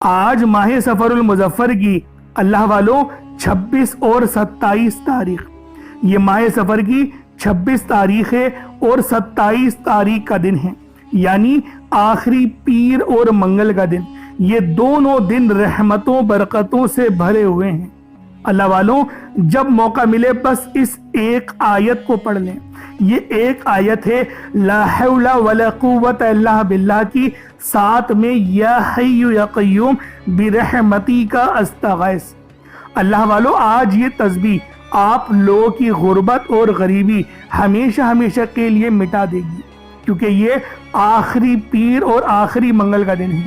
آج ماہ سفر المظفر کی اللہ والوں 26 اور 27 تاریخ، یہ ماہ سفر کی 26 تاریخ ہے اور 27 تاریخ کا دن ہے، یعنی آخری پیر اور منگل کا دن۔ یہ دونوں دن رحمتوں برکتوں سے بھرے ہوئے ہیں۔ اللہ والوں، جب موقع ملے بس اس ایک آیت کو پڑھ لیں۔ یہ ایک آیت ہے لا حول ولا قوت الا باللہ کی، ساتھ میں یا حی یا قیوم برحمتی کا استغیث۔ اللہ والوں، آج یہ تسبیح آپ لوگوں کی غربت اور غریبی ہمیشہ ہمیشہ کے لیے مٹا دے گی، کیونکہ یہ آخری پیر اور آخری منگل کا دن ہے۔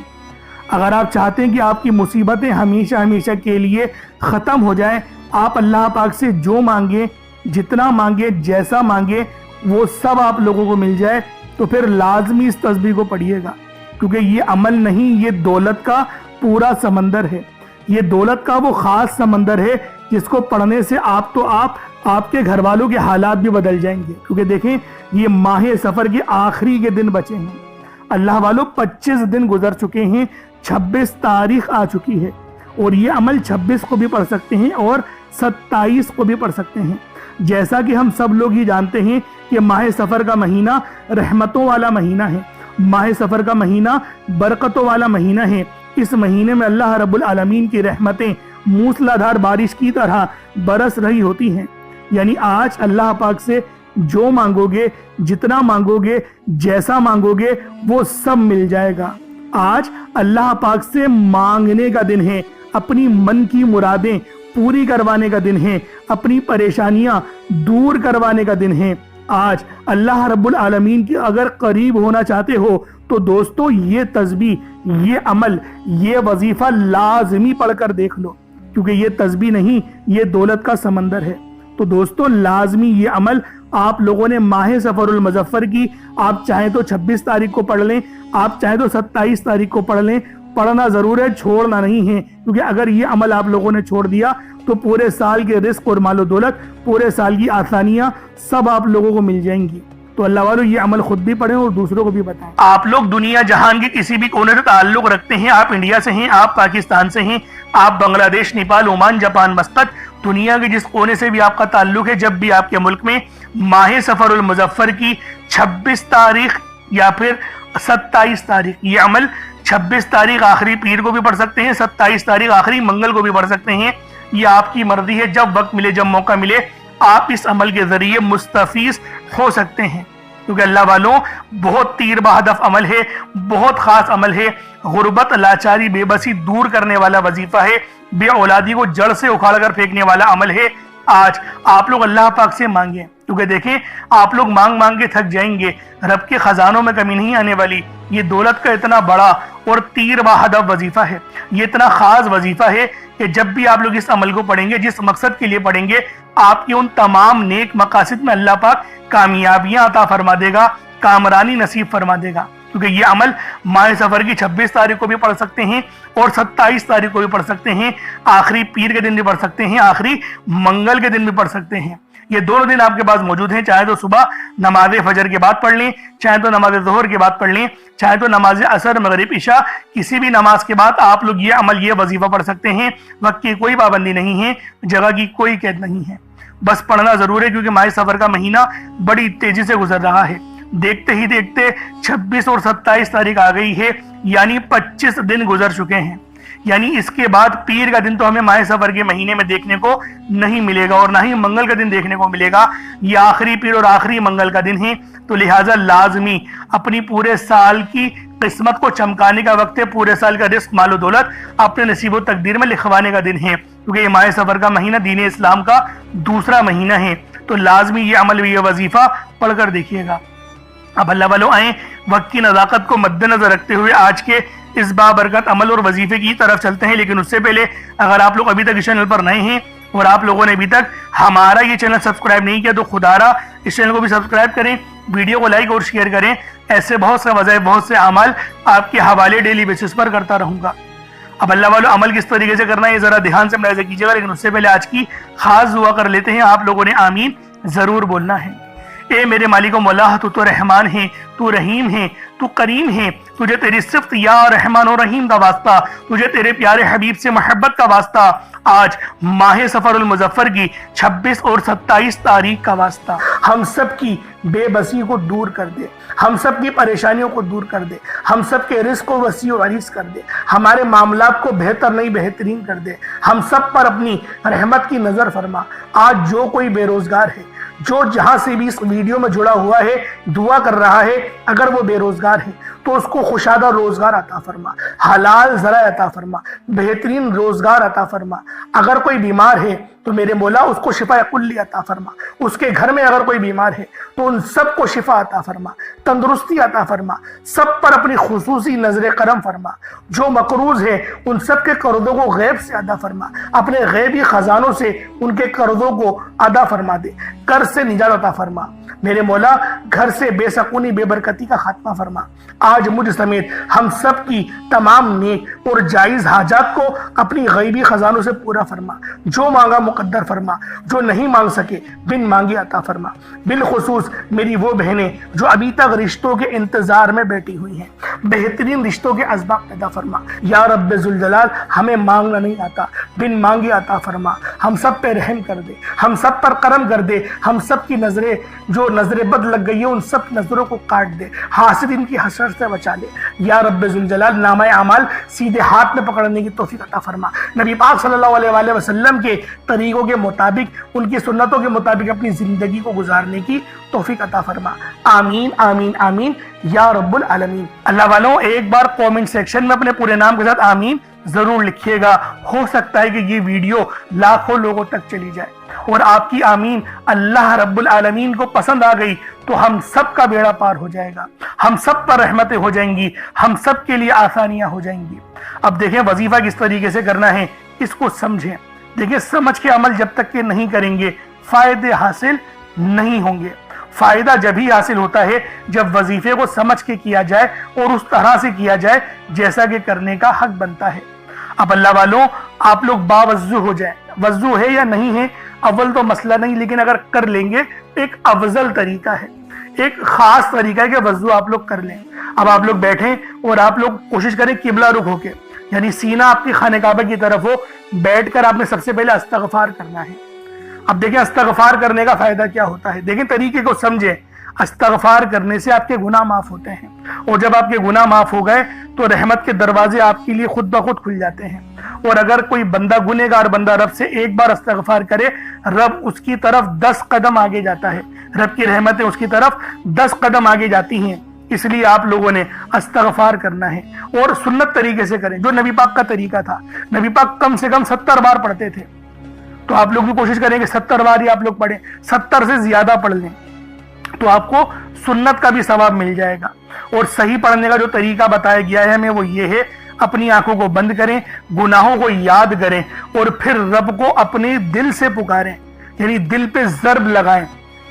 اگر آپ چاہتے ہیں کہ آپ کی مصیبتیں ہمیشہ ہمیشہ کے لیے ختم ہو جائیں، آپ اللہ پاک سے جو مانگیں، جتنا مانگے، جیسا مانگے، وہ سب آپ لوگوں کو مل جائے، تو پھر لازمی اس تسبیح کو پڑھیے گا، کیونکہ یہ عمل نہیں، یہ دولت کا پورا سمندر ہے۔ یہ دولت کا وہ خاص سمندر ہے جس کو پڑھنے سے آپ کے گھر والوں کے حالات بھی بدل جائیں گے، کیونکہ دیکھیں یہ ماہ سفر کے آخری کے دن بچے ہیں۔ اللہ والوں، 25 دن گزر چکے ہیں، 26 تاریخ آ چکی ہے، اور یہ عمل 26 کو بھی پڑھ سکتے ہیں اور 27 کو بھی پڑھ سکتے ہیں۔ جیسا کہ ہم سب لوگ یہ جانتے ہیں کہ ماہ سفر کا مہینہ رحمتوں والا مہینہ ہے، ماہ سفر کا مہینہ برکتوں والا مہینہ ہے۔ اس مہینے میں اللہ رب العالمین کی رحمتیں موسلادھار بارش کی طرح برس رہی ہوتی ہیں، یعنی آج اللہ پاک سے جو مانگو گے، جتنا مانگو گے، جیسا مانگو گے، وہ سب مل جائے گا۔ آج اللہ پاک سے مانگنے کا دن ہے، اپنی من کی مرادیں پوری کروانے کا دن ہے، اپنی پریشانیاں دور کروانے کا دن ہے۔ آج اللہ رب العالمین کی اگر قریب ہونا چاہتے ہو تو دوستو، یہ تسبیح، یہ عمل، یہ وظیفہ لازمی پڑھ کر دیکھ لو، کیونکہ یہ تسبیح نہیں، یہ دولت کا سمندر ہے۔ تو دوستو، لازمی یہ عمل آپ لوگوں نے ماہ سفر المظفر کی، آپ چاہیں تو 26 تاریخ کو پڑھ لیں، آپ چاہیں تو 27 تاریخ کو پڑھ لیں، پڑھنا ضرور ہے، چھوڑنا نہیں ہے، کیونکہ اگر یہ عمل آپ لوگوں نے چھوڑ دیا تو پورے سال کے رزق اور مال و دولت، پورے سال کی آسانیاں سب آپ لوگوں کو مل جائیں گی۔ تو اللہ والوں، یہ عمل خود بھی پڑھیں اور دوسروں کو بھی بتائیں۔ آپ لوگ دنیا جہان کے کسی بھی کونے سے تعلق رکھتے ہیں، آپ انڈیا سے ہیں، آپ پاکستان سے ہیں، آپ بنگلہ دیش، نیپال، عمان، جاپان، مسقط، دنیا کے جس کونے سے بھی آپ کا تعلق ہے، جب بھی آپ کے ملک میں ماہ سفر المظفر کی 26 تاریخ یا پھر 27 تاریخ، یہ عمل 26 تاریخ آخری پیر کو بھی پڑھ سکتے ہیں، 27 تاریخ آخری منگل کو بھی پڑھ سکتے ہیں، یہ آپ کی مرضی ہے۔ جب وقت ملے، جب موقع ملے، آپ اس عمل کے ذریعے مستفیض ہو سکتے ہیں، کیونکہ اللہ والوں، بہت تیر بہدف عمل ہے، بہت خاص عمل ہے، غربت، لاچاری، بے بسی دور کرنے والا وظیفہ ہے، بے اولادی کو جڑ سے اکھاڑ کر پھینکنے والا عمل ہے۔ آج آپ لوگ اللہ پاک سے مانگیں، کیونکہ دیکھیں آپ لوگ مانگ مانگ کے تھک جائیں گے، رب کے خزانوں میں کمی نہیں آنے والی۔ یہ دولت کا اتنا بڑا اور تیر بہدف وظیفہ ہے، یہ اتنا خاص وظیفہ ہے کہ جب بھی آپ لوگ اس عمل کو پڑھیں گے، جس مقصد کے لیے پڑھیں گے، آپ کے ان تمام نیک مقاصد میں اللہ پاک کامیابیاں عطا فرما دے گا، کامرانی نصیب فرما دے گا۔ کیونکہ یہ عمل ماہ سفر کی 26 تاریخ کو بھی پڑھ سکتے ہیں اور 27 تاریخ کو بھی پڑھ سکتے ہیں، آخری پیر کے دن بھی پڑھ سکتے ہیں، آخری منگل کے دن بھی پڑھ سکتے ہیں۔ یہ دونوں دن آپ کے پاس موجود ہیں، چاہے تو صبح نماز فجر کے بعد پڑھ لیں، چاہے تو نماز ظہر کے بعد پڑھ لیں، چاہے تو نماز عصر، مغرب، عشاء، کسی بھی نماز کے بعد آپ لوگ یہ عمل، یہ وظیفہ پڑھ سکتے ہیں۔ وقت کی کوئی پابندی نہیں ہے، جگہ کی کوئی قید نہیں ہے، بس پڑھنا ضرور ہے، کیونکہ ماہ سفر کا مہینہ بڑی تیزی سے گزر رہا ہے۔ دیکھتے ہی دیکھتے 26 اور 27 تاریخ آ گئی ہے، یعنی 25 دن گزر چکے ہیں، یعنی اس کے بعد پیر کا دن تو ہمیں ماہ سفر کے مہینے میں دیکھنے کو نہیں ملے گا، اور نہ ہی منگل کا دن دیکھنے کو ملے گا۔ یہ آخری پیر اور آخری منگل کا دن ہے، تو لہٰذا لازمی اپنی پورے سال کی قسمت کو چمکانے کا وقت ہے، پورے سال کا رزق، مال و دولت اپنے نصیب و تقدیر میں لکھوانے کا دن ہے، کیونکہ یہ ماہ سفر کا مہینہ دین اسلام کا دوسرا مہینہ ہے۔ تو لازمی یہ عمل، یہ وظیفہ پڑھ کر دیکھیے گا۔ اب اللہ والوں، آئیں وقت کی نزاکت کو مد نظر رکھتے ہوئے آج کے اس بابرکت عمل اور وظیفے کی طرف چلتے ہیں۔ لیکن اس سے پہلے اگر آپ لوگ ابھی تک اس چینل پر نئے ہیں اور آپ لوگوں نے ابھی تک ہمارا یہ چینل سبسکرائب نہیں کیا تو خدارا اس چینل کو بھی سبسکرائب کریں، ویڈیو کو لائک اور شیئر کریں۔ ایسے بہت سے وظائف، بہت سے اعمال آپ کے حوالے ڈیلی بیسس پر کرتا رہوں گا۔ اب اللہ والوں، عمل کس طریقے سے کرنا ہے یہ ذرا دھیان سے ملاحظہ کیجیے گا، لیکن اس سے پہلے آج کی خاص دعا کر لیتے ہیں۔ آپ لوگوں نے آمین ضرور بولنا ہے۔ اے میرے مالک و مولا، تو رحمان ہے، تو رحیم ہے، تو کریم ہے، تجھے تیری صفت یا رحمان و رحیم کا واسطہ، تجھے تیرے پیارے حبیب سے محبت کا واسطہ، آج ماہ سفر المظفر کی 26 اور 27 تاریخ کا واسطہ، ہم سب کی بے بسی کو دور کر دے، ہم سب کی پریشانیوں کو دور کر دے، ہم سب کے رزق کو وسیع و عریض کر دے، ہمارے معاملات کو بہتر نہیں بہترین کر دے، ہم سب پر اپنی رحمت کی نظر فرما۔ آج جو کوئی بے روزگار ہے، جو جہاں سے بھی اس ویڈیو میں جڑا ہوا ہے، دعا کر رہا ہے، اگر وہ بے روزگار ہے تو اس کو خوشادہ روزگار عطا فرما، حلال ذرائع عطا فرما، بہترین روزگار عطا فرما۔ اگر کوئی بیمار ہے تو میرے مولا اس کو شفا کلی عطا فرما، اس کے گھر میں اگر کوئی بیمار ہے تو ان سب کو شفا عطا فرما، تندرستی عطا فرما، سب پر اپنی خصوصی نظر کرم فرما۔ جو مقروض ہے ان سب کے قرضوں کو غیب سے ادا فرما، اپنے غیبی خزانوں سے ان کے قرضوں کو ادا فرما دے، قرض سے نجات عطا فرما۔ میرے مولا گھر سے بے سکونی بے برکتی کا خاتمہ فرما۔ آج مجھ سمیت ہم سب کی تمام نیک اور جائز حاجات کو اپنی غیبی خزانوں سے پورا فرما، جو مانگا مقدر فرما، جو نہیں مانگ سکے بن مانگے عطا فرما۔ بالخصوص میری وہ بہنیں جو ابھی تک رشتوں کے انتظار میں بیٹھی ہوئی ہیں، بہترین رشتوں کے اسباب پیدا فرما۔ یا رب ذوالجلال ہمیں مانگنا نہیں آتا، بن مانگے عطا فرما۔ ہم سب پہ رحم کر دے، ہم سب پر کرم کر دے، ہم سب کی نظریں جو نظر بد لگ گئی ہے ان سب نظروں کو کاٹ دے، حاسدین کی حسرت سے بچا لے۔ یا رب ذوالجلال نامہ اعمال سیدھے ہاتھ میں پکڑنے کی توفیق عطا فرما۔ نبی پاک صلی اللہ علیہ وآلہ وسلم کے طریقوں کے مطابق، ان کی سنتوں کے مطابق اپنی زندگی کو گزارنے کی توفیق عطا فرما۔ آمین آمین آمین یا رب العالمین۔ اللہ والوں ایک بار کومنٹ سیکشن میں اپنے پورے نام کے ساتھ آمین ضرور لکھیے گا۔ ہو سکتا ہے کہ یہ ویڈیو لاکھوں لوگوں تک چلی جائے اور آپ کی آمین اللہ رب العالمین کو پسند آ گئی تو ہم سب کا بیڑا پار ہو جائے گا، ہم سب پر رحمتیں ہو جائیں گی، ہم سب کے لیے آسانیاں ہو جائیں گی۔ اب دیکھیں وظیفہ کس طریقے سے کرنا ہے، اس کو سمجھیں۔ دیکھیں سمجھ کے عمل جب تک کہ نہیں کریں گے فائدے حاصل نہیں ہوں گے۔ فائدہ جب ہی حاصل ہوتا ہے جب وظیفے کو سمجھ کے کیا جائے اور اس طرح سے کیا جائے جیسا کہ کرنے کا حق بنتا ہے۔ اب اللہ والوں آپ لوگ باوضو ہو جائیں، وضو ہے یا نہیں ہے اول تو مسئلہ نہیں، لیکن اگر کر لیں گے ایک افضل طریقہ ہے، ایک خاص طریقہ ہے کہ وضو آپ لوگ کر لیں۔ اب آپ لوگ بیٹھیں اور آپ لوگ کوشش کریں قبلہ رخ ہو کے، یعنی سینہ آپ کی خانہ کعبہ کی طرف ہو، بیٹھ کر آپ نے سب سے پہلے استغفار کرنا ہے۔ اب دیکھیں استغفار کرنے کا فائدہ کیا ہوتا ہے، دیکھیں طریقے کو سمجھیں۔ استغفار کرنے سے آپ کے گناہ معاف ہوتے ہیں، اور جب آپ کے گناہ معاف ہو گئے تو رحمت کے دروازے آپ کے لیے خود بخود کھل جاتے ہیں۔ اور اگر کوئی بندہ گنہگار بندہ رب سے ایک بار استغفار کرے، رب اس کی طرف 10 قدم آگے جاتا ہے، رب کی رحمتیں اس کی طرف 10 قدم آگے جاتی ہیں۔ اس لیے آپ لوگوں نے استغفار کرنا ہے اور سنت طریقے سے کریں جو نبی پاک کا طریقہ تھا۔ نبی پاک کم سے کم 70 بار پڑھتے تھے، تو آپ لوگ بھی کوشش کریں کہ 70 بار ہی آپ لوگ پڑھیں، 70 سے زیادہ پڑھ لیں تو آپ کو سنت کا بھی ثواب مل جائے گا۔ اور صحیح پڑھنے کا جو طریقہ بتایا گیا ہے ہمیں وہ یہ ہے، اپنی آنکھوں کو بند کریں، گناہوں کو یاد کریں اور پھر رب کو اپنے دل سے پکاریں، یعنی دل پہ ضرب لگائیں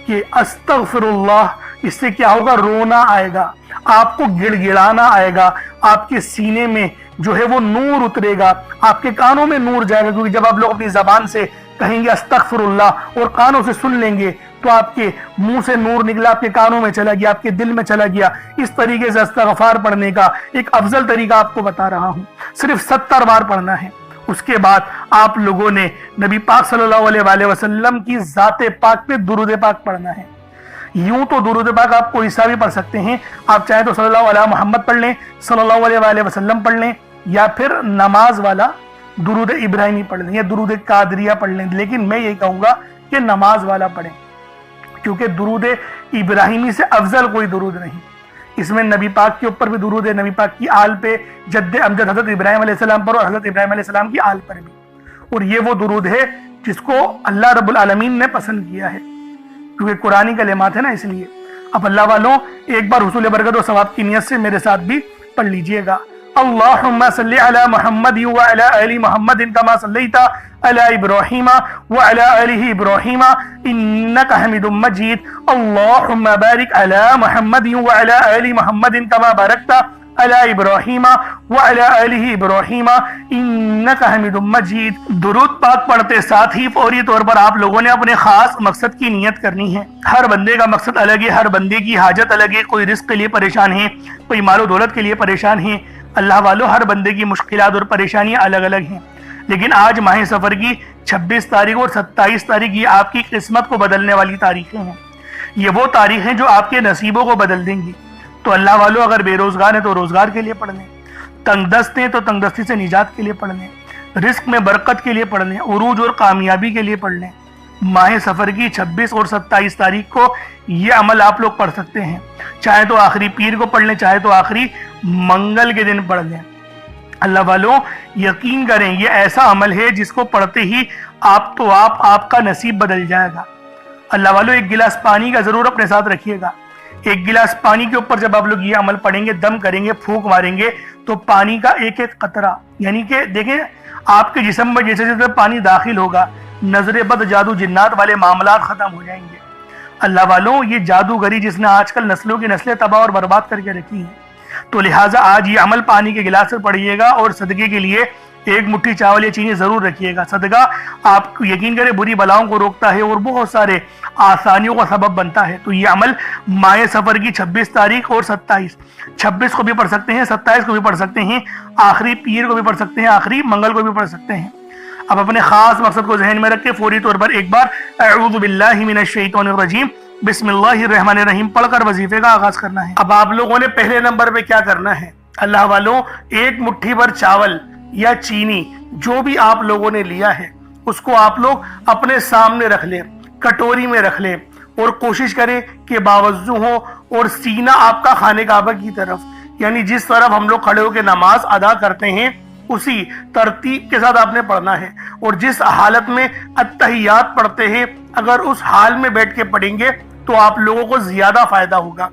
کہ استغفر اللہ۔ اس سے کیا ہوگا، رونا آئے گا، آپ کو گڑ گڑانا آئے گا، آپ کے سینے میں جو ہے وہ نور اترے گا، آپ کے کانوں میں نور جائے گا، کیونکہ جب آپ لوگ اپنی زبان سے کہیں گے استغفر اللہ اور کانوں سے سن لیں گے تو آپ کے منہ سے نور نکلا، آپ کے کانوں میں چلا گیا، آپ کے دل میں چلا گیا۔ اس طریقے سے استغفار پڑھنے کا ایک افضل طریقہ آپ کو بتا رہا ہوں، صرف 70 بار پڑھنا ہے۔ اس کے بعد آپ لوگوں نے نبی پاک صلی اللہ علیہ وآلہ وسلم کی ذات پاک پہ درود پاک پڑھنا ہے۔ یوں تو درود پاک آپ کوئی سا بھی پڑھ سکتے ہیں، آپ چاہیں تو صلی اللہ علیہ محمد پڑھ لیں، صلی اللہ علیہ وآلہ وسلم پڑھ لیں، یا پھر نماز والا درود ابراہیمی پڑھ لیں یا درود قادریہ پڑھ لیں، لیکن میں یہ کہوں گا کہ نماز والا پڑھیں، کیونکہ درود ابراہیمی سے افضل کوئی درود نہیں۔ اس میں نبی پاک کے اوپر بھی درود ہے، نبی پاک کی آل پہ، جد امجد حضرت ابراہیم علیہ السلام پر اور حضرت ابراہیم علیہ السلام کی آل پر بھی، اور یہ وہ درود ہے جس کو اللہ رب العالمین نے پسند کیا ہے، کیونکہ قرآنی کلمات ہیں نا، اس لیے۔ اب اللہ والوں ایک بار حصول برکت و ثواب کی نیت سے میرے ساتھ بھی پڑھ لیجئے گا۔ اللہم صلی علی محمد وعلی آل محمد کما صلیت علی ابراہیم وعلی آل ابراہیم انک حمید مجید۔ اللہم بارک علی محمد وعلی آل محمد کما بارکت अला इब्राहीम व अला आलिहि इब्राहीम इन्नका हमीदुम मजीद। दुरूद पाक पढ़ते साथ ही फौरी तौर पर आप लोगों ने अपने खास मकसद की नियत करनी है। हर बंदे का मकसद अलग है, हर बंदे की हाजत अलग है। कोई रिस्क के लिए परेशान है, कोई मालो दौलत के लिए परेशान है। अल्लाह वालों, हर बंदे की मुश्किलात और परेशानियां अलग अलग हैं। लेकिन आज माह सफर की 26 तारीख और 27 तारीख ये आपकी किस्मत को बदलने वाली तारीखें हैं। ये वो तारीख हैं जो आपके नसीबों को बदल देंगी। तो अल्लाह वालों, अगर बेरोजगार हैं तो रोजगार के लिए पढ़ लें, तंगदस्त हैं तो तंगदस्ती से निजात के लिए पढ़ लें, रिस्क में बरकत के लिए पढ़ लें, उरूज और कामयाबी के लिए पढ़ लें। माह सफर की 26 और 27 तारीख को ये अमल आप लोग पढ़ सकते हैं। चाहे तो आखिरी पीर को पढ़ लें, चाहे तो आखिरी मंगल के दिन पढ़ लें। अल्लाह वालों, यकीन करें ये ऐसा अमल है जिसको पढ़ते ही आपका नसीब बदल जाएगा। अल्लाह वालों, एक गिलास पानी का जरूर अपने साथ रखिएगा। एक गिलास पानी के ऊपर जब आप लोग ये अमल पढ़ेंगे, दम करेंगे, फूंक मारेंगे, तो पानी का एक एक कतरा, यानी कि देखें आपके जिस्म में जैसे जैसे पानी दाखिल होगा, नजर बद जादू जिन्नात वाले मामलात खत्म हो जाएंगे। अल्लाह वालों, ये जादूगरी जिसने आजकल नस्लों की नस्लें तबाह और बर्बाद करके रखी है, तो लिहाजा आज ये अमल पानी के गिलास से पढ़िएगा और सदके के लिए एक मुट्ठी चावल या चीनी जरूर रखिएगा। सदका आप यकीन करें बुरी बलाओं को रोकता है और बहुत सारे आसानियों का सबब बनता है। तो ये अमल माह सफर की 26 तारीख और 26 को भी पढ़ सकते हैं, 27 को भी पढ़ सकते हैं, आखिरी पीर को भी पढ़ सकते हैं, आखिरी मंगल को भी पढ़ सकते हैं। अब अपने खास मकसद को जहन में रख के फौरी तौर पर एक बार अऊज़ु बिल्लाहि मिनश शैतानिर रजीम बिस्मिल्लाहिर्रहमानिर्रहीम पढ़कर वजीफे का आगाज करना है। अब आप लोगों ने पहले नंबर पे क्या करना है, अल्लाह वालों, एक मुट्ठी भर चावल या चीनी जो भी आप लोगों ने लिया है उसको आप लोग अपने सामने रख लें, कटोरी में रख लें और कोशिश करें कि बावजू हो और सीना आपका खाने काबा की तरफ, यानी जिस तरफ हम लोग खड़े होकर नमाज अदा करते हैं उसी तरतीब के साथ आपने पढ़ना है। और जिस हालत में अत्तहियात पढ़ते हैं, अगर उस हाल में बैठ के पढ़ेंगे तो आप लोगों को ज्यादा फायदा होगा।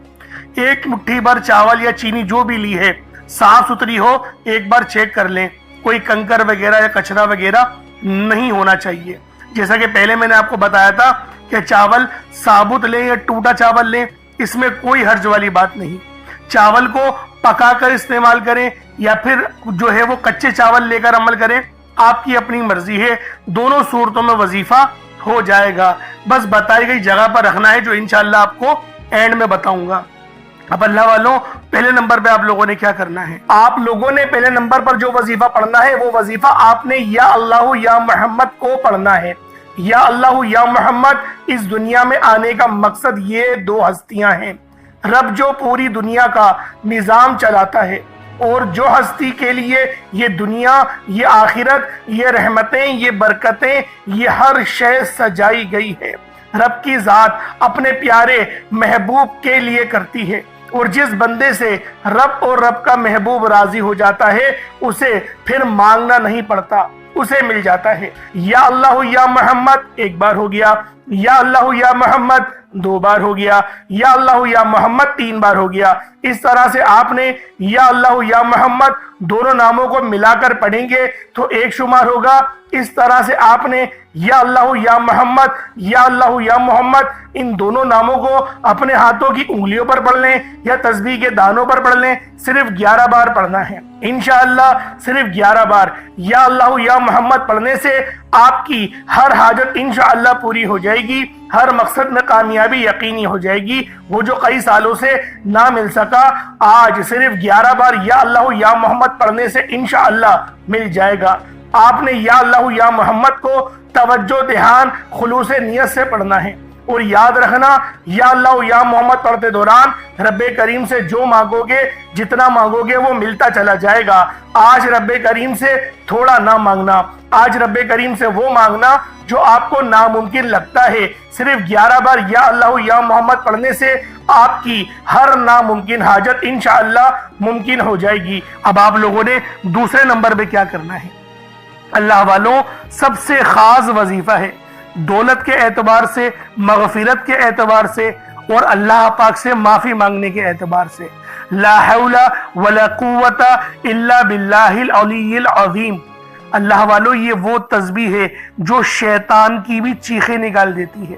एक मुट्ठी भर चावल या चीनी जो भी ली है साफ सुथरी हो, एक बार चेक कर लें, कोई कंकर वगैरह या कचरा वगैरह नहीं होना चाहिए। जैसा कि पहले मैंने आपको बताया था कि चावल साबुत लें या टूटा चावल लें, इसमें कोई हर्ज वाली बात नहीं। चावल को पकाकर इस्तेमाल करें या फिर जो है वो कच्चे चावल लेकर अमल करें, आपकी अपनी मर्जी है। दोनों सूरतों में वजीफा हो जाएगा। बस बताई गई जगह पर रखना है, जो इंशाअल्लाह आपको एंड में बताऊंगा। अब अल्लाह वालों, पहले नंबर पे आप लोगों ने क्या करना है, आप लोगों ने पहले नंबर पर जो वजीफा पढ़ना है वो वजीफा आपने या अल्लाह या मोहम्मद को पढ़ना है। या अल्लाह या मोहम्मद, इस दुनिया में आने का मकसद ये दो हस्तियां हैं। रब जो पूरी दुनिया का निजाम चलाता है और जो हस्ती के लिए ये दुनिया, ये आखिरत, ये रहमतें, ये बरकतें, ये हर शय सजाई गई है, रब की जात अपने प्यारे महबूब के लिए करती है। और जिस बंदे से रब और रब का महबूब राजी हो जाता है उसे फिर मांगना नहीं पड़ता, उसे मिल जाता है। या अल्लाह या मोहम्मद एक बार हो गया, या अल्लाह या मोहम्मद दो बार हो गया, या अल्लाह या मोहम्मद तीन बार हो गया। इस तरह से आपने या अल्लाह या मोहम्मद दोनों नामों को मिलाकर पढ़ेंगे तो एक शुमार होगा। इस तरह से आपने या अल्लाह या मोहम्मद, या अल्लाह या मोहम्मद इन दोनों नामों को अपने हाथों की उंगलियों पर पढ़ लें या तस्बीह के दानों पर पढ़ लें। सिर्फ 11 बार पढ़ना है इंशाअल्लाह, सिर्फ 11 बार या अल्लाह या मोहम्मद पढ़ने से आपकी हर हाजत इंशाअल्लाह पूरी हो जाएगी, हर मकसद में कामयाबी यकीनी हो जाएगी। वो जो कई सालों से ना मिल सका, आज सिर्फ 11 बार या अल्लाह या मोहम्मद पढ़ने से इंशाअल्लाह मिल जाएगा। आपने या अल्लाह या मोहम्मद को तवज्जो, ध्यान, खुलूस नियत से पढ़ना है। और याद रखना, या अल्लाह या मोहम्मद पढ़ते दौरान रब्बे करीम से जो मांगोगे, जितना मांगोगे वो मिलता चला जाएगा। आज रब्बे करीम से थोड़ा ना मांगना, आज रब्बे करीम से वो मांगना जो आपको नामुमकिन लगता है। सिर्फ 11 बार या अल्लाह या मोहम्मद पढ़ने से आपकी हर नामुमकिन हाजत इंशाअल्लाह मुमकिन हो जाएगी। अब आप लोगों ने दूसरे नंबर पे क्या करना है, अल्लाह वालों, सबसे खास वजीफा है दौलत के एतबार से, मगफिरत के एतबार से और अल्लाह पाक से माफी मांगने के एतबार से। ला हौला वला कुव्वता इल्ला बिल्लाहिल अलीय्यिल अज़ीम। अल्लाह वालों, ये वो तस्बीह है जो शैतान की भी चीखें निकाल देती है।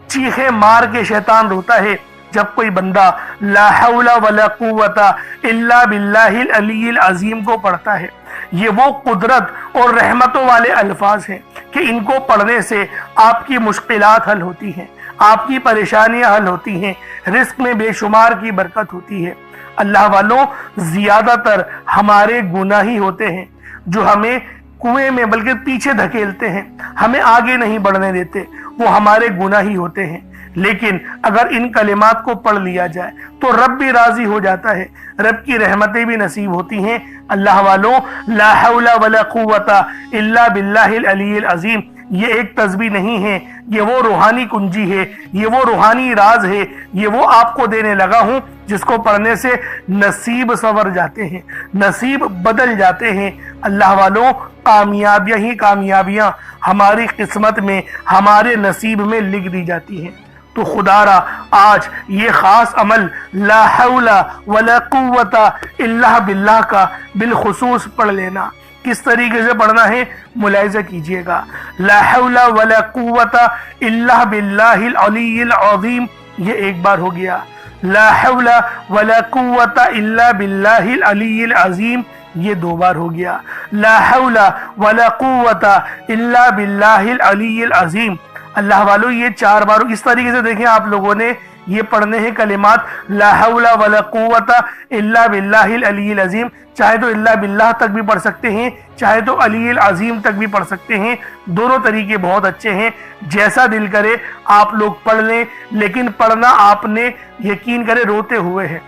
चीखें मार के शैतान रोता है, जब कोई बंदा ला हौला वला कुव्वता इल्ला बिल्लाहिल अलील अजीम को पढ़ता है, ये वो कुदरत और रहमतों वाले अल्फाज हैं कि इनको पढ़ने से आपकी मुश्किलात हल होती हैं, आपकी परेशानियां हल होती हैं, रिस्क में बेशुमार की बरकत होती है। अल्लाह वालों, ज्यादातर हमारे गुनाह ही होते हैं जो हमें कुएं में बल्कि पीछे धकेलते हैं, हमें आगे नहीं बढ़ने देते, वो हमारे गुनाह ही होते हैं। लेकिन अगर इन कलिमात को पढ़ लिया जाए तो रब भी राजी हो जाता है, रब की रहमतें भी नसीब होती हैं। अल्लाह वालों, ला हौला वला कुव्वता इल्ला बिल्लाहिल अलील अजीम ये एक तस्बीह नहीं है, ये वो रूहानी कुंजी है, ये वो रूहानी राज है, ये वो आपको देने लगा हूं जिसको पढ़ने से नसीब संवर जाते हैं, नसीब बदल जाते हैं। अल्लाह वालों, कामयाबियां ही कामयाबियां हमारी किस्मत में, हमारे नसीब में लिख दी जाती हैं। तो खुदारा आज ये खास अमल ला हौला वला कुव्वता इल्ला बिल्लाह का बिलखुसूस पढ़ लेना। किस तरीके से पढ़ना है मुलाहिजा कीजिएगा। ला हौला वला कुव्वता इल्ला बिल्लाहिल अलील अज़ीम ये एक बार हो गया। ला हौला वला कुव्वता इल्ला बिल्लाहिल अलील अज़ीम ये दो बार हो गया। ला हौला वला कुव्वता इल्ला बिल्लाहिल अलील अज़ीम। अल्लाह वालों, ये 4 बार इस तरीके से देखें आप लोगों ने ये पढ़ने हैं कलिमात ला हौला वला कुव्वता इल्ला बिल्लाहिल अलील अज़ीम। चाहे तो इल्ला बिल्लाह तक भी पढ़ सकते हैं, चाहे तो अलील अज़ीम तक भी पढ़ सकते हैं। दोनों तरीके बहुत अच्छे हैं, जैसा दिल करे आप लोग पढ़ लें, लेकिन पढ़ना आपने यकीन करे रोते हुए है,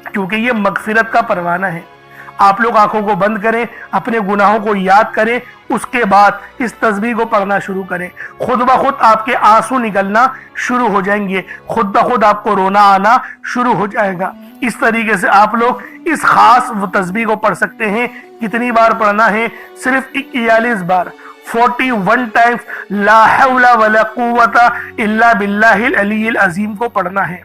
क्योंकि ये मगफिरत का परवाना है। आप लोग आंखों को बंद करें, अपने गुनाहों को याद करें, उसके बाद इस तस्बीह को पढ़ना शुरू करें। खुद ब खुद आपके आंसू निकलना शुरू हो जाएंगे, खुद ब खुद आपको रोना आना शुरू हो जाएगा। इस तरीके से आप लोग इस खास तस्बीह को पढ़ सकते हैं। कितनी बार पढ़ना है? सिर्फ 41 बार, 41 टाइम्स ला हौला वला कुव्वता इल्ला बिल्लाहिल अलील अज़ीम को पढ़ना है।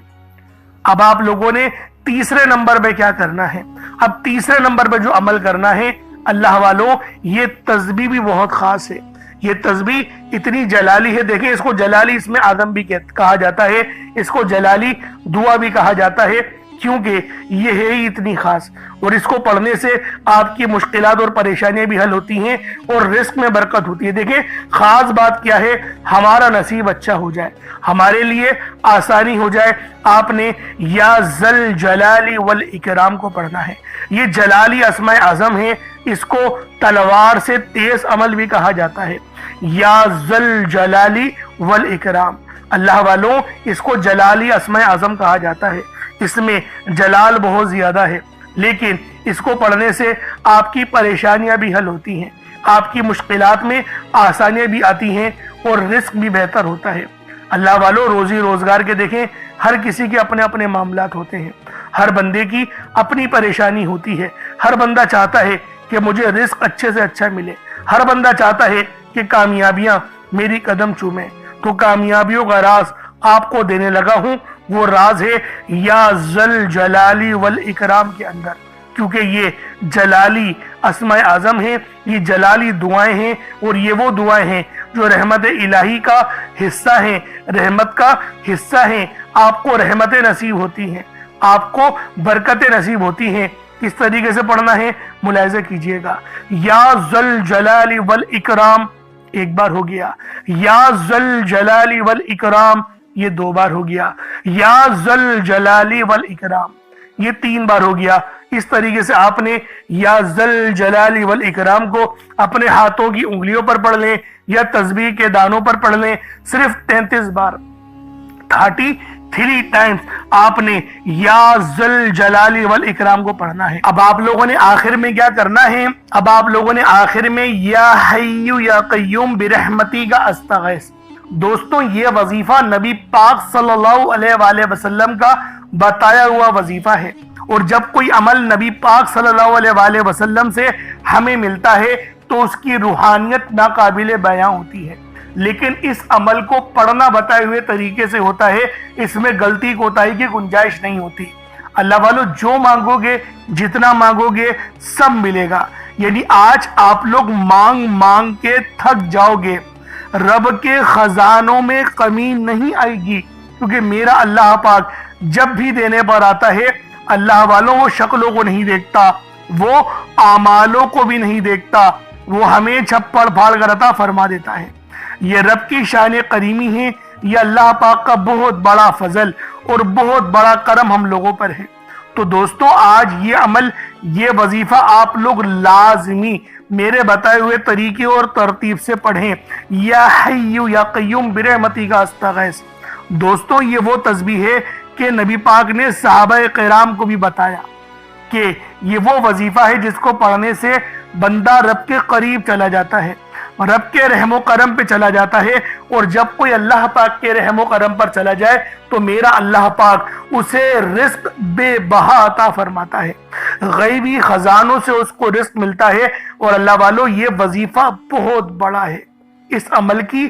अब आप लोगों ने तीसरे नंबर पे क्या करना है? अब तीसरे नंबर पे जो अमल करना है अल्लाह वालों, ये तस्बीह भी बहुत खास है। ये तस्बीह इतनी जलाली है, देखें इसको जलाली इसमें आदम भी कहा जाता है, इसको जलाली दुआ भी कहा जाता है, क्योंकि ये है ही इतनी खास। और इसको पढ़ने से आपकी मुश्किलात और परेशानियां भी हल होती हैं और रिस्क में बरकत होती है। देखें खास बात क्या है, हमारा नसीब अच्छा हो जाए, हमारे लिए आसानी हो जाए, आपने या जल जलाली वल इकराम को पढ़ना है। ये जलाली अस्माए आजम है, इसको तलवार से तेज अमल भी कहा जाता है। या जल जलाली वल इकराम, अल्लाह वालों, इसको जलाली अस्माए आजम कहा जाता है। इसमें जलाल बहुत ज्यादा है, लेकिन इसको पढ़ने से आपकी परेशानियां भी हल होती हैं, आपकी मुश्किलात में आसानियां भी आती हैं और रिस्क भी बेहतर होता है। अल्लाह वालों, रोजी रोजगार के देखें, हर किसी के अपने अपने मामलात होते हैं, हर बंदे की अपनी परेशानी होती है। हर बंदा चाहता है कि मुझे रिस्क अच्छे से अच्छा मिले, हर बंदा चाहता है कि कामयाबियां मेरी कदम चूमे। तो कामयाबियों का राज आपको देने लगा हूं, वो राज है या जल जलाली वल इकराम के अंदर, क्योंकि ये जलाली अस्माए आजम है, ये जलाली दुआएं हैं और ये वो दुआएं हैं जो रहमत इलाही का हिस्सा हैं, रहमत का हिस्सा हैं। आपको रहमतें नसीब होती हैं, आपको बरकतें नसीब होती हैं। किस तरीके से पढ़ना है मुलाहिजा कीजिएगा। या जल जलाली वल इकराम एक बार हो गया, या जल जलाली वल इकराम ये 2 बार हो गया, या जल जलाली वल इकराम ये 3 बार हो गया। इस तरीके से आपने या जल जलाली वल इकराम को अपने हाथों की उंगलियों पर पढ़ लें या तस्बीह के दानों पर पढ़ लें। सिर्फ 33 बार, 33 टाइम्स आपने या जल जलाली वल इकराम को पढ़ना है। अब आप लोगों ने आखिर में क्या करना है? अब आप लोगों ने आखिर में या हय्यु या कय्यूम बिरहमती का अस्तगीस। दोस्तों, ये वजीफा नबी पाक सल्लल्लाहु अलैहि वसल्लम का बताया हुआ वजीफा है, और जब कोई अमल नबी पाक सल्लल्लाहु अलैहि वसल्लम से हमें मिलता है तो उसकी रूहानियत नाकाबिले बयां होती है। लेकिन इस अमल को पढ़ना बताए हुए तरीके से होता है, इसमें गलती कोताही की गुंजाइश नहीं होती। अल्लाह वालों, जो मांगोगे, जितना मांगोगे सब मिलेगा। यानी आज आप लोग मांग मांग के थक जाओगे, रब के खजानों में कमी नहीं आएगी, क्योंकि मेरा अल्लाह पाक जब भी देने पर आता है अल्लाह वालों वो शक्लों को नहीं देखता, वो आमालों को भी नहीं देखता, वो हमें छप्पड़ फाड़ कर अता फरमा देता है। ये रब की शान करीमी है, ये अल्लाह पाक का बहुत बड़ा फजल और बहुत बड़ा करम हम लोगों पर है। तो दोस्तों आज ये अमल, ये वजीफा आप लोग लाजमी मेरे बताए हुए तरीके और तरतीब से पढ़ें। या हय्यु या कय्यूम बिरहमतिका अस्तगीस। दोस्तों ये वो तस्बीह है कि नबी पाक ने सहाबा किराम को भी बताया कि ये वो वजीफा है जिसको पढ़ने से बंदा रब के करीब चला जाता है, रब के रहमो करम पे चला जाता है। और जब कोई अल्लाह पाक के रहमो करम पर चला जाए तो मेरा अल्लाह पाक उसे रिस्क बेबहा अता फरमाता है, गैबी खजानों से उसको रिस्क मिलता है। और अल्लाह वालों ये वजीफा बहुत बड़ा है। इस अमल की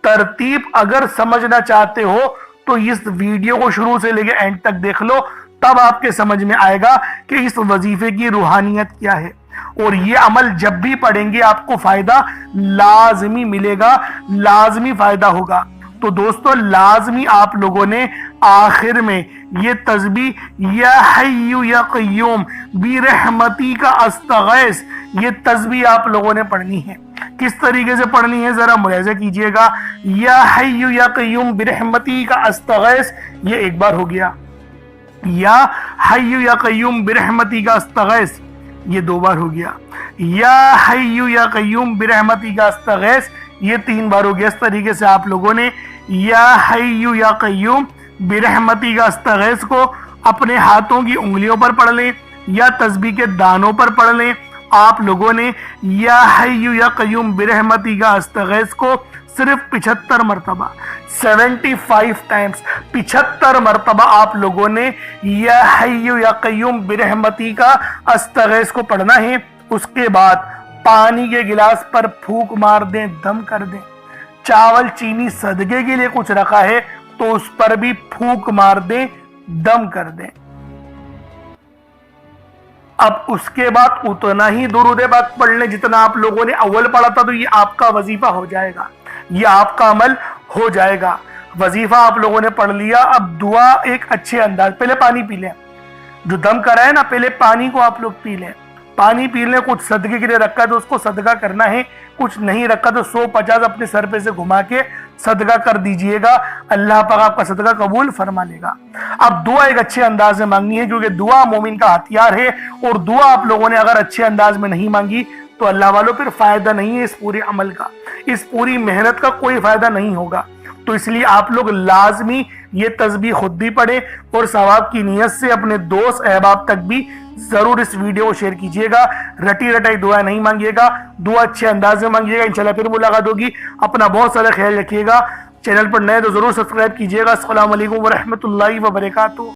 तरतीब अगर समझना चाहते हो तो इस वीडियो को शुरू से लेकर एंड तक देख लो, तब आपके समझ में आएगा कि इस वजीफे की रूहानियत क्या है। और ये अमल जब भी पढ़ेंगे आपको फायदा लाजमी मिलेगा, लाजमी फायदा होगा। तो दोस्तों लाजमी आप लोगों ने आखिर में ये तस्बीह या हय्यु या कय्यूम बिरहमती का अस्तगीस, ये तस्बीह आप लोगों ने पढ़नी है। किस तरीके से पढ़नी है जरा मुलाहिजा कीजिएगा। या हय्यु या कय्यूम बिरहमती का अस्तगीस, ये एक बार हो गया। या हय्यु या कय्यूम बिरहमती का अस्तगीस, ये दो बार हो गया। या हय्यु या कय्यूम बिरहमती का अस्तगीस, ये तीन बार हो गया। इस तरीके से आप लोगों ने या हय्यु या कय्यूम बिरहमती का अस्तगीस को अपने हाथों की उंगलियों पर पढ़ लें या तस्बीह के दानों पर पढ़ लें। आप लोगों ने या हय्यु या कय्यूम बिरहमती का अस्तगीस को सिर्फ 75 मरतबा, 75 टाइम्स, 75 मरतबा आप लोगों ने या हय्यु या कय्यूम बिरहमती का अस्तगीस को पढ़ना है। उसके बाद पानी के गिलास पर फूंक मार दें, दम कर दें। चावल चीनी सदके के लिए कुछ रखा है तो उस पर भी फूंक मार दें, दम कर दें। अब उसके बाद उतना ही दुरूद पाक पढ़ लें जितना आप लोगों ने अव्वल पढ़ा था, तो ये आपका वजीफा हो जाएगा, ये आपका अमल हो जाएगा। वजीफा आप लोगों ने पढ़ लिया। अब दुआ एक अच्छे अंदाज, पहले पानी पी लें, जो दम करा है ना पहले पानी को आप लोग पी लें, पानी पी लें। कुछ सदके के लिए रखा है तो उसको सदका करना है, कुछ नहीं रखा तो 150 अपने सर पे से घुमा के सदका कर दीजिएगा, अल्लाह पाक आपका सदका कबूल फरमा लेगा। अब दुआ एक अच्छे अंदाज में मांगनी है क्योंकि दुआ मोमिन का हथियार है। और दुआ आप लोगों ने अगर अच्छे अंदाज में नहीं मांगी तो अल्लाह वालों फिर फायदा नहीं है इस पूरे अमल का, इस पूरी मेहनत का कोई फायदा नहीं होगा। तो इसलिए आप लोग लाजमी ये तस्बीह खुद भी पढ़े और सवाब की नीयत से अपने दोस्त अहबाब तक भी जरूर इस वीडियो को शेयर कीजिएगा। रटी रटाई दुआ नहीं मांगिएगा, दुआ अच्छे अंदाज में मांगिएगा। इंशाल्लाह फिर मुलाकात होगी। अपना बहुत सारा ख्याल रखिएगा। चैनल पर नए तो जरूर सब्सक्राइब कीजिएगा। अस्सलाम वालेकुम व रहमतुल्लाहि व बरकातुहू।